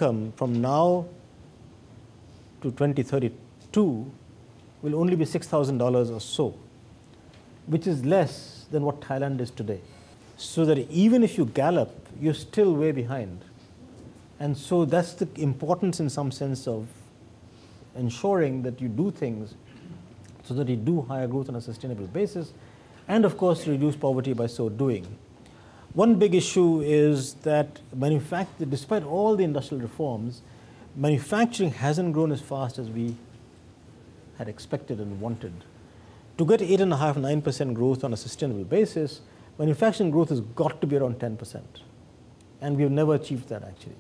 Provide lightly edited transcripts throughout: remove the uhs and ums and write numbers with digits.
income from now to 2032 will only be $6,000 or so, which is less than what Thailand is today. So that even if you gallop, you're still way behind. And so that's the importance in some sense of ensuring that you do things so that you do higher growth on a sustainable basis, and of course reduce poverty by so doing. One big issue is that despite all the industrial reforms, manufacturing hasn't grown as fast as we had expected and wanted. To get 8.5–9% growth on a sustainable basis, manufacturing growth has got to be around 10%. And we've never achieved that actually.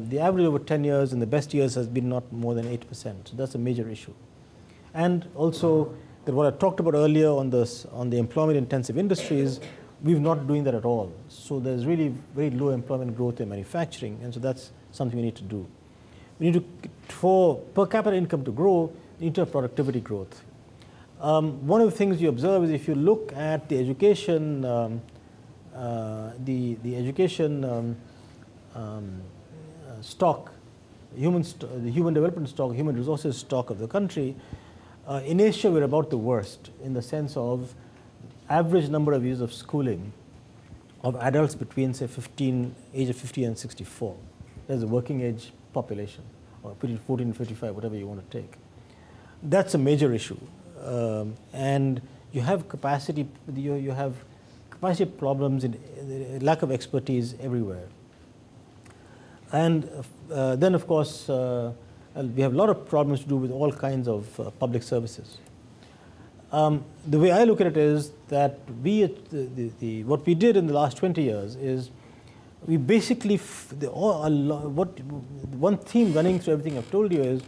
The average over 10 years in the best years has been not more than 8%. So that's a major issue. And also, that what I talked about earlier on the employment-intensive industries, we're not doing that at all. So there's really very low employment growth in manufacturing, and so that's something we need to do. We need to, for per capita income to grow, we need to have productivity growth. One of the things you observe is if you look at the education, stock, the human development stock, human resources stock of the country, in Asia we're about the worst in the sense of average number of years of schooling of adults between say age of 50 and 64. That's the working age population, or between 14 and 55, whatever you want to take. That's a major issue. And you have capacity problems and lack of expertise everywhere. And then, of course, we have a lot of problems to do with all kinds of public services. The way I look at it is that what we did in the last 20 years is we basically, one theme running through everything I've told you is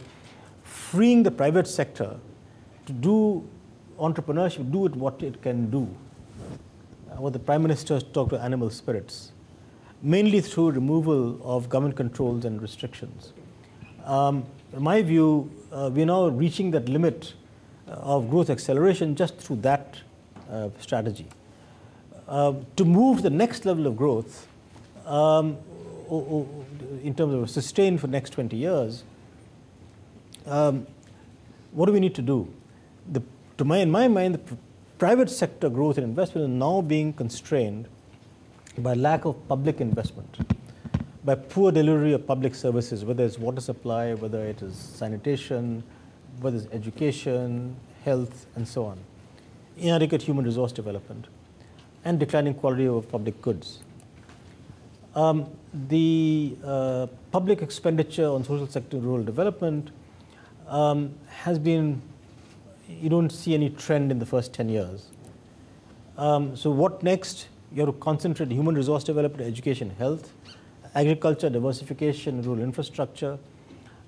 freeing the private sector to do entrepreneurship, do it what it can do. What the Prime Minister talked to animal spirits, mainly through removal of government controls and restrictions. In my view, we're now reaching that limit of growth acceleration just through that strategy. To move to the next level of growth, in terms of sustain for the next 20 years, what do we need to do? In my mind, the private sector growth and investment is now being constrained by lack of public investment, by poor delivery of public services, whether it's water supply, whether it is sanitation, whether it's education, health, and so on, inadequate human resource development, and declining quality of public goods. The public expenditure on social sector and rural development has been, you don't see any trend in the first 10 years. So what next? You have to concentrate human resource development, education, health, agriculture, diversification, rural infrastructure,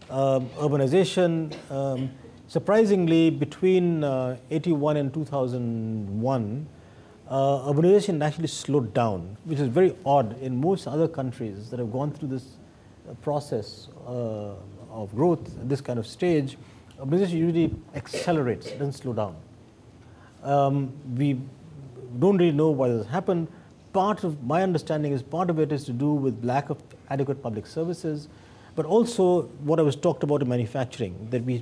urbanization. Surprisingly, between 81 and 2001, urbanization actually slowed down, which is very odd in most other countries that have gone through this process of growth at this kind of stage. Urbanization usually accelerates, it doesn't slow down. We don't really know why this happened. Part of my understanding is part of it is to do with lack of adequate public services, but also what I was talked about in manufacturing, that you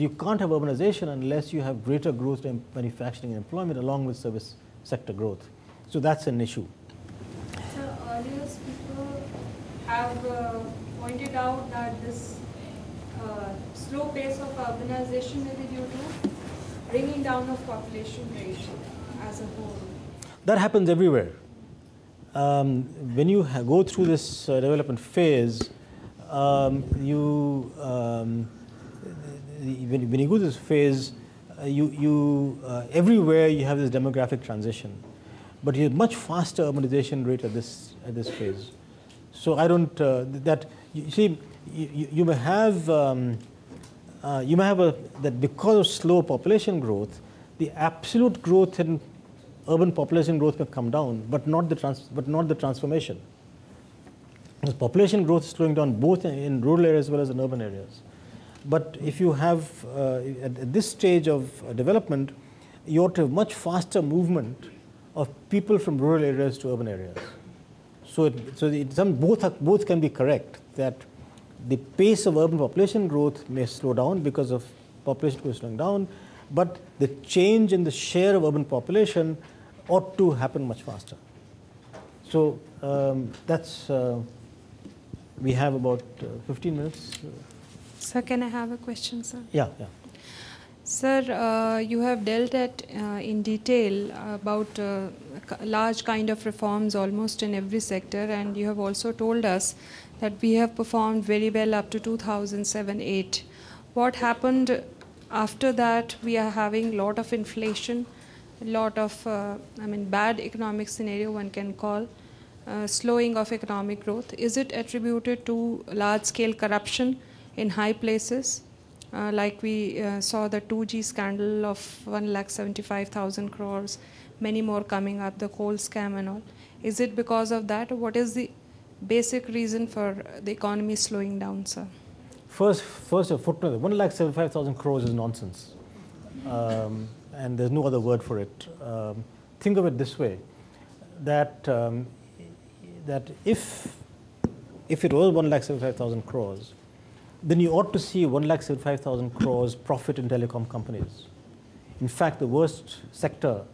can't have urbanization unless you have greater growth in manufacturing and employment along with service sector growth. So that's an issue. So earlier people have pointed out that this slow pace of urbanization may be due to bringing down of population rate as a whole. That happens everywhere. When you go through this development phase, when you go through this phase, everywhere you have this demographic transition, but you have much faster urbanization rate at this phase. So I don't you see you may have that because of slow population growth, the absolute growth in urban population growth may come down, but not the transformation. Because population growth is slowing down both in rural areas as well as in urban areas. But if you have at this stage of development, you ought to have much faster movement of people from rural areas to urban areas. both can be correct, that the pace of urban population growth may slow down because of population growth slowing down, but the change in the share of urban population ought to happen much faster. So we have about 15 minutes. Sir, can I have a question, sir? Yeah. Sir, you have dealt in detail about large kind of reforms almost in every sector, and you have also told us that we have performed very well up to 2007-8. What happened after that? We are having a lot of inflation, a lot of bad economic scenario one can call, slowing of economic growth. Is it attributed to large-scale corruption in high places? Like we saw the 2G scandal of 1,75,000 crores, many more coming up, the coal scam and all. Is it because of that, or what is the basic reason for the economy slowing down, sir? First a footnote, 1,75,000 crores is nonsense. And there's no other word for it. Think of it this way, that if it was 1,75,000 crores, then you ought to see 1,75,000 crores profit in telecom companies. In fact, the worst sector,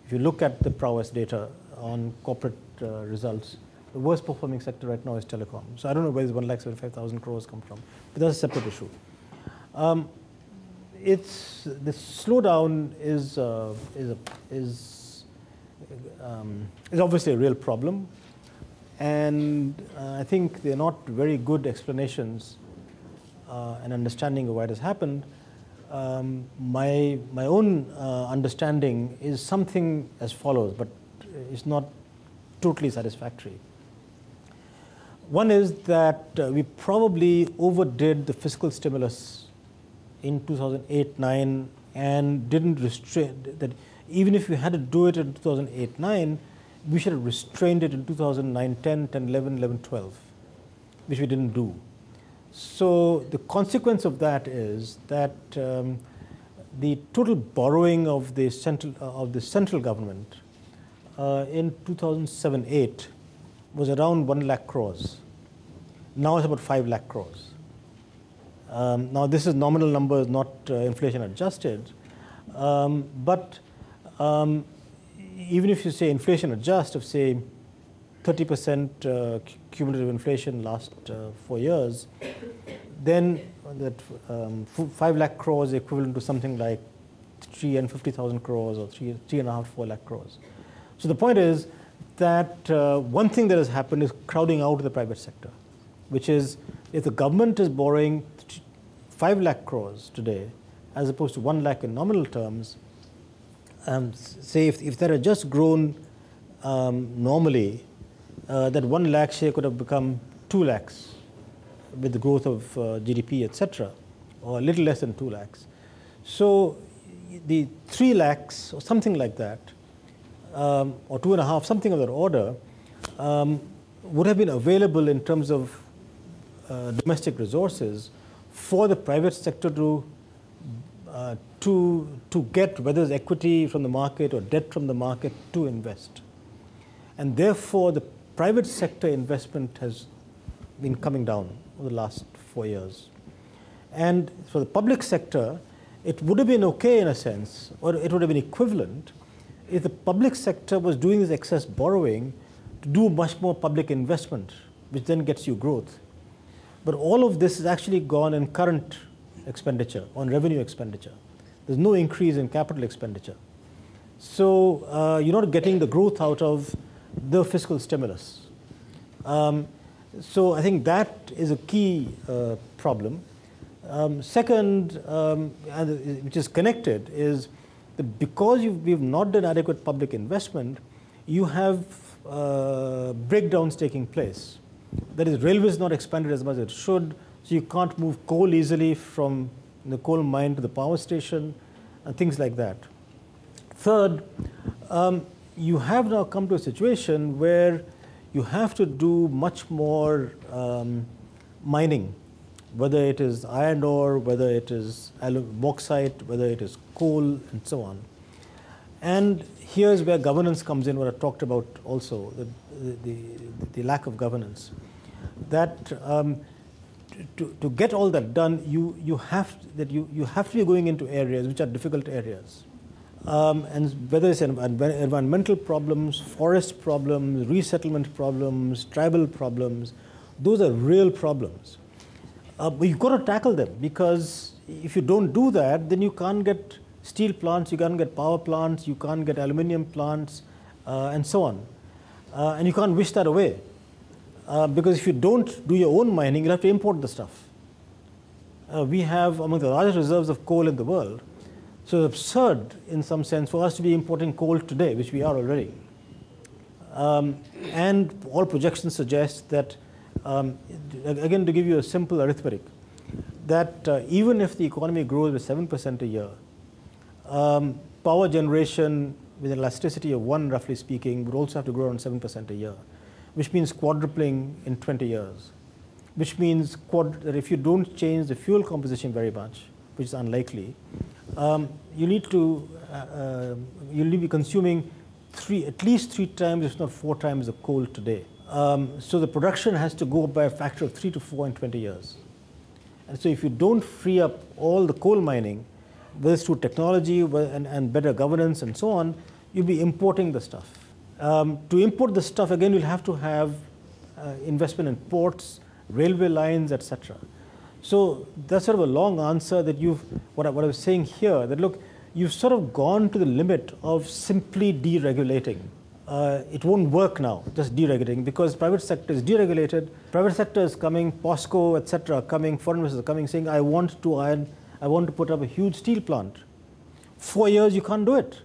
if you look at the prowess data on corporate results, the worst performing sector right now is telecom. So I don't know where this 1,75,000 crores come from, but that's a separate issue. The slowdown is obviously a real problem, and I think they're not very good explanations and understanding of why it has happened. My own understanding is something as follows, but it's not totally satisfactory. One is that we probably overdid the fiscal stimulus in 2008-9 and didn't restrain that. Even if we had to do it in 2008-9, we should have restrained it in 2009-10, 10-11, 11-12, which we didn't do. So the consequence of that is that the total borrowing of the central government in 2007-8 was around 1 lakh crores. Now it's about 5 lakh crores. Now this is nominal numbers, not inflation adjusted. But even if you say inflation adjust of say 30% cumulative inflation last 4 years, then that 5 lakh crores is equivalent to something like 350,000 crores or 3.5, 4 lakh crores. So the point is that one thing that has happened is crowding out of the private sector, which is if the government is borrowing 5 lakh crores today, as opposed to 1 lakh in nominal terms, say if that had just grown normally, that 1 lakh share could have become 2 lakhs with the growth of GDP, etc., or a little less than 2 lakhs. So the 3 lakhs or something like that, or 2.5, something of that order, would have been available in terms of domestic resources for the private sector to get, whether it's equity from the market or debt from the market, to invest. And therefore, the private sector investment has been coming down over the last 4 years. And for the public sector, it would have been okay in a sense, or it would have been equivalent, if the public sector was doing this excess borrowing to do much more public investment, which then gets you growth. But all of this is actually gone in current expenditure, on revenue expenditure. There's no increase in capital expenditure. So you're not getting the growth out of the fiscal stimulus. So I think that is a key problem. Second, which is connected, is that because we've not done adequate public investment, you have breakdowns taking place. That is, railways not expanded as much as it should, so you can't move coal easily from the coal mine to the power station, and things like that. Third, you have now come to a situation where you have to do much more mining, whether it is iron ore, whether it is bauxite, whether it is coal, and so on. And here's where governance comes in, what I talked about also, the lack of governance. That to get all that done, you have to be going into areas which are difficult areas. And whether it's environmental problems, forest problems, resettlement problems, tribal problems, those are real problems. But you've got to tackle them, because if you don't do that, then you can't get steel plants, you can't get power plants, you can't get aluminium plants, and so on. And you can't wish that away. Because if you don't do your own mining, you'll have to import the stuff. We have among the largest reserves of coal in the world. So it's absurd, in some sense, for us to be importing coal today, which we are already. And all projections suggest that, again, to give you a simple arithmetic, that even if the economy grows with 7% a year, power generation with an elasticity of 1, roughly speaking, would also have to grow around 7% a year, which means quadrupling in 20 years, which means that if you don't change the fuel composition very much, which is unlikely, you'll need to be consuming at least 3 times, if not 4 times, the coal today. So the production has to go up by a factor of 3 to 4 in 20 years. And so if you don't free up all the coal mining, whether it's through technology and better governance and so on, you'll be importing the stuff. To import the stuff, again, you'll have to have investment in ports, railway lines, etc. So that's sort of a long answer that what I was saying here, that look, you've sort of gone to the limit of simply deregulating. It won't work now, just deregulating, because private sector is deregulated. Private sector is coming, POSCO, etc., coming, foreign investors are coming, saying, I want to put up a huge steel plant. 4 years, you can't do it.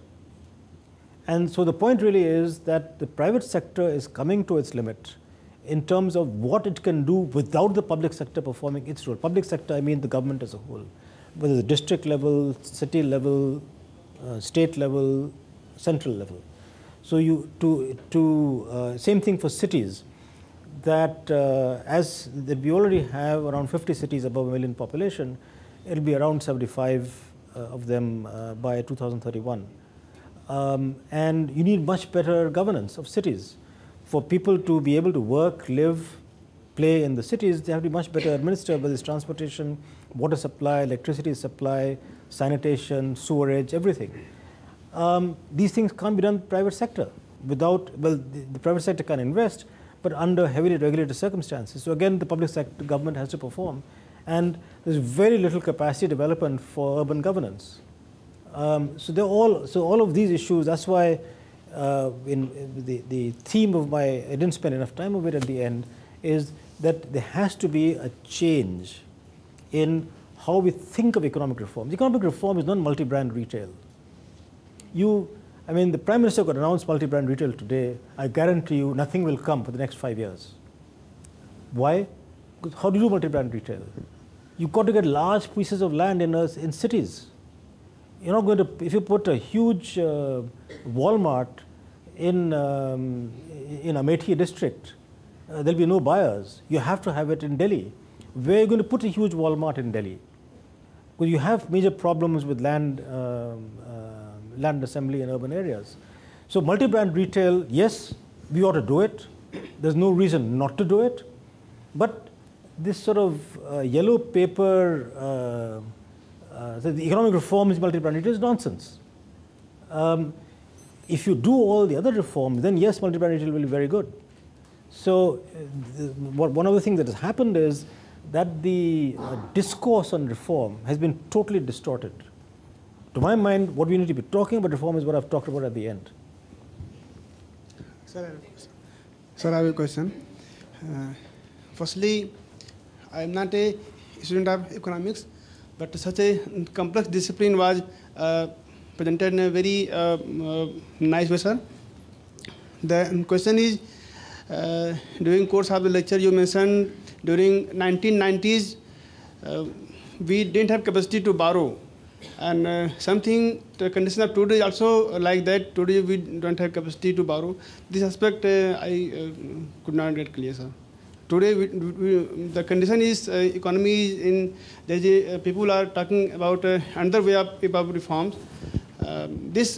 And so the point really is that the private sector is coming to its limit in terms of what it can do without the public sector performing its role. Public sector, I mean the government as a whole, whether it's district level, city level, state level, central level. So same thing for cities, that we already have around 50 cities above 1 million population. It'll be around 75 of them by 2031. And you need much better governance of cities. For people to be able to work, live, play in the cities, they have to be much better administered, whether it's transportation, water supply, electricity supply, sanitation, sewerage, everything. These things can't be done in the private sector without, well, the private sector can invest, but under heavily regulated circumstances. So again, the public sector government has to perform. And there's very little capacity development for urban governance. So all of these issues, that's why the theme of I didn't spend enough time of it at the end, is that there has to be a change in how we think of economic reform. Economic reform is not multi-brand retail. The Prime Minister could announce multi-brand retail today. I guarantee you nothing will come for the next 5 years. Why? Because how do you do multi-brand retail? You've got to get large pieces of land in cities. You're not going to, if you put a huge Walmart in Amethi district, there'll be no buyers. You have to have it in Delhi. Where are you going to put a huge Walmart in Delhi? Because you have major problems with land assembly in urban areas. So multi-brand retail, yes, we ought to do it. There's no reason not to do it. But this sort of yellow paper, so the economic reform is multi-brand retail is nonsense. If you do all the other reforms, then yes, multi-brand retail will be very good. So one of the things that has happened is that the discourse on reform has been totally distorted. To my mind, what we need to be talking about reform is what I've talked about at the end. Sir, I have a question. Firstly, I am not a student of economics, but such a complex discipline was presented in a very nice way, sir. The question is, during course of the lecture, you mentioned during 1990s, we didn't have capacity to borrow. And the condition of today is also like that. Today we don't have capacity to borrow. This aspect I could not get clear, sir. Today the condition is economy is people are talking about another way of reforms. This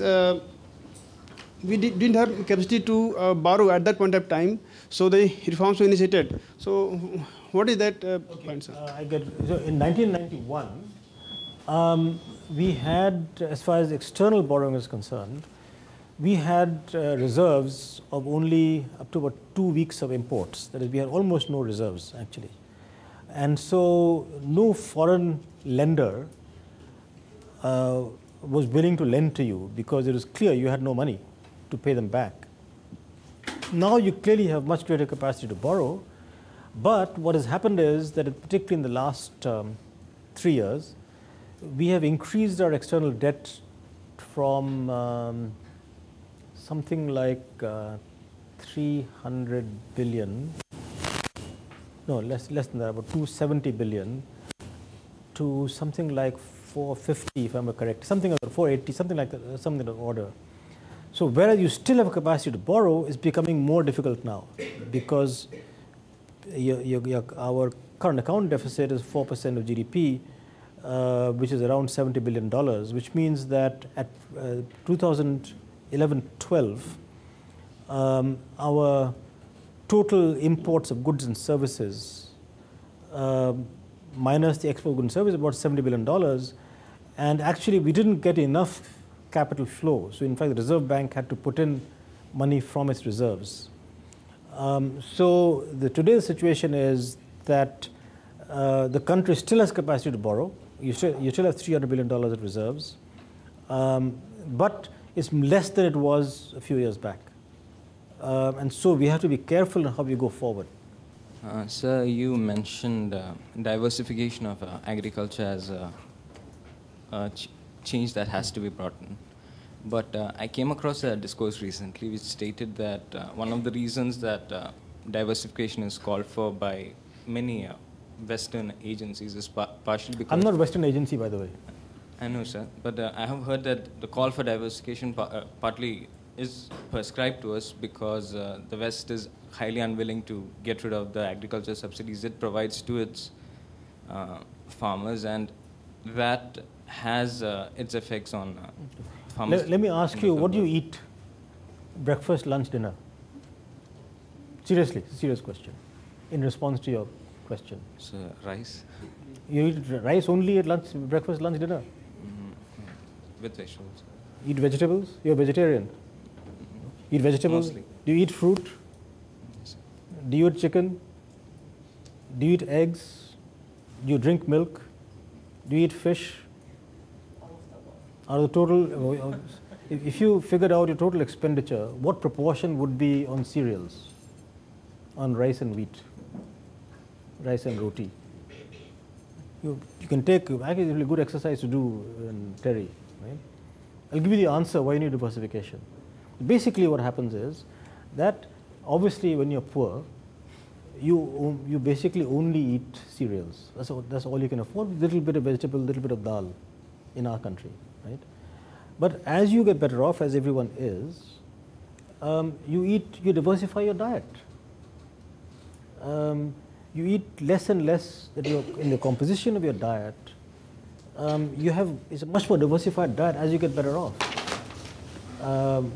we didn't have capacity to borrow at that point of time, so the reforms were initiated. So what is that point, sir? I get, so in 1991, we had, as far as external borrowing is concerned, we had reserves of only up to about 2 weeks of imports. That is, we had almost no reserves actually. And so no foreign lender was willing to lend to you because it was clear you had no money to pay them back. Now you clearly have much greater capacity to borrow, but what has happened is that particularly in the last 3 years, we have increased our external debt from something like 300 billion, no, less than that, about 270 billion to something like 450, if I'm correct, something like 480, something like that, something of order. So whereas you still have a capacity to borrow, it's becoming more difficult now because our current account deficit is 4% of GDP, which is around $70 billion, which means that at 2011-12, our total imports of goods and services minus the export goods and services about $70 billion, and actually we didn't get enough capital flow. So in fact, the Reserve Bank had to put in money from its reserves. So today's situation is that the country still has capacity to borrow. You still have $300 billion of reserves, but it's less than it was a few years back. And so we have to be careful in how we go forward. Sir, you mentioned diversification of agriculture as a change that has to be brought in. But I came across a discourse recently which stated that one of the reasons that diversification is called for by many Western agencies is partially because... I'm not a Western agency, by the way. I know, sir. But I have heard that the call for diversification partly is prescribed to us because the West is highly unwilling to get rid of the agriculture subsidies it provides to its farmers, and that has its effects on farmers. Let me ask you, what do you eat? Breakfast, lunch, dinner? Seriously, serious question. In response to your question. So, rice? You eat rice only at lunch, breakfast, lunch, dinner? With vegetables. Eat vegetables? You're a vegetarian? Eat vegetables? Mostly. Do you eat fruit? Yes. Do you eat chicken? Do you eat eggs? Do you drink milk? Do you eat fish? Out of the total, if you figured out your total expenditure, what proportion would be on cereals, on rice and wheat, rice and roti? You can take, actually it's a really good exercise to do in TERI, right? I'll give you the answer why you need diversification. Basically what happens is that obviously when you're poor, you basically only eat cereals. That's all you can afford, a little bit of vegetable, little bit of dal in our country, right? But as you get better off, as everyone is, you diversify your diet. You eat less and less in the composition of your diet. It's a much more diversified diet as you get better off.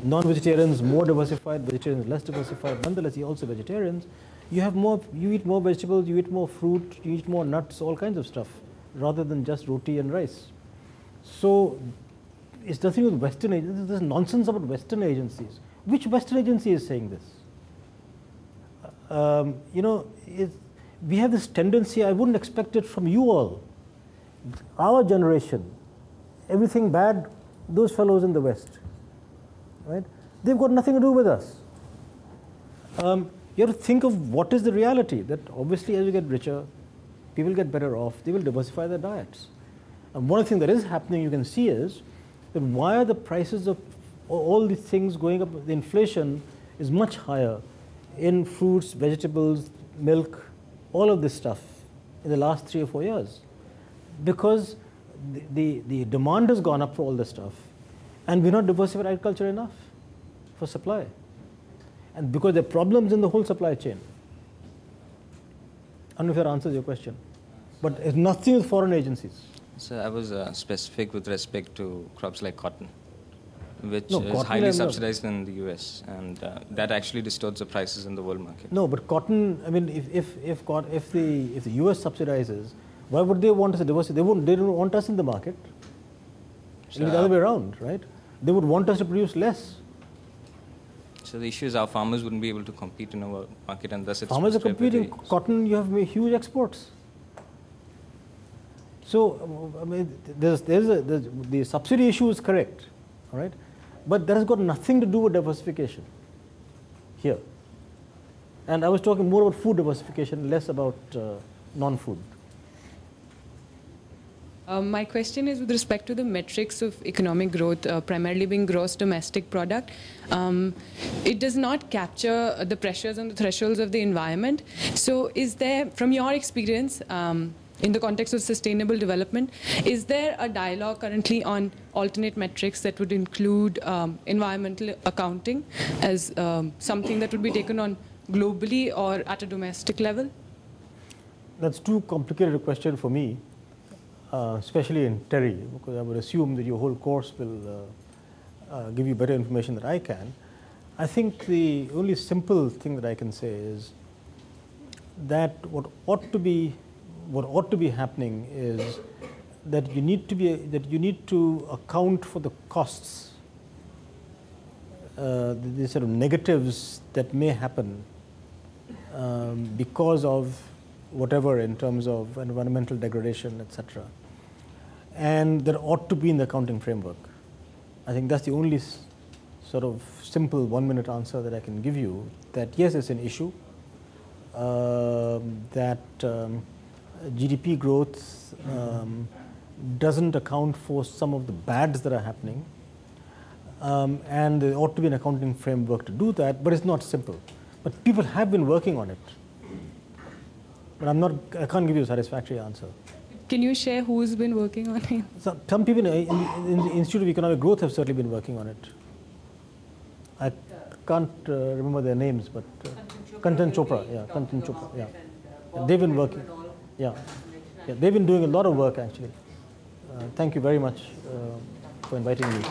Non-vegetarians more diversified, vegetarians less diversified. Nonetheless, you're also vegetarians. You eat more vegetables, you eat more fruit, you eat more nuts, all kinds of stuff, rather than just roti and rice. So it's nothing with Western agencies. There's nonsense about Western agencies. Which Western agency is saying this? We have this tendency, I wouldn't expect it from you all. Our generation, everything bad, those fellows in the West, right? They've got nothing to do with us. You have to think of what is the reality, that obviously as you get richer, people get better off, they will diversify their diets. And one of the things that is happening, you can see, is that why are the prices of all these things going up? The inflation is much higher in fruits, vegetables, milk, all of this stuff in the last 3 or 4 years. Because the demand has gone up for all this stuff, and we're not diversified agriculture enough for supply. And because there are problems in the whole supply chain. I don't know if that answers your question. But it's nothing with foreign agencies. So I was specific with respect to crops like cotton. which No, is cotton highly and- subsidized in the US, and that actually distorts the prices in the world market. No, but cotton, I mean, if the US subsidizes, why would they want us to diversify? They don't want us in the market. It'll be the other way around, right? They would want us to produce less. So the issue is our farmers wouldn't be able to compete in our market, and thus it's Farmers are competing. frustrating. Cotton, you have huge exports. So, I mean, the subsidy issue is correct, all right? But that has got nothing to do with diversification here. And I was talking more about food diversification, less about non-food. My question is with respect to the metrics of economic growth, primarily being gross domestic product. It does not capture the pressures and the thresholds of the environment. So is there, from your experience, in the context of sustainable development, is there a dialogue currently on alternate metrics that would include environmental accounting as something that would be taken on globally or at a domestic level? That's too complicated a question for me. Especially in TERI, because I would assume that your whole course will give you better information than I can. I think the only simple thing that I can say is that what ought to be happening is that you need to account for the costs, the sort of negatives that may happen because of whatever in terms of environmental degradation, etc. And there ought to be in the accounting framework. I think that's the only sort of simple 1-minute answer that I can give you, that yes, it's an issue, that GDP growth doesn't account for some of the bads that are happening, and there ought to be an accounting framework to do that, but it's not simple. But people have been working on it. But I can't give you a satisfactory answer. Can you share who's been working on it? So, some people in the Institute of Economic Growth have certainly been working on it. I can't remember their names, but Kantan Chopra, yeah. They've been working. Yeah, they've been doing a lot of work actually. Thank you very much for inviting me.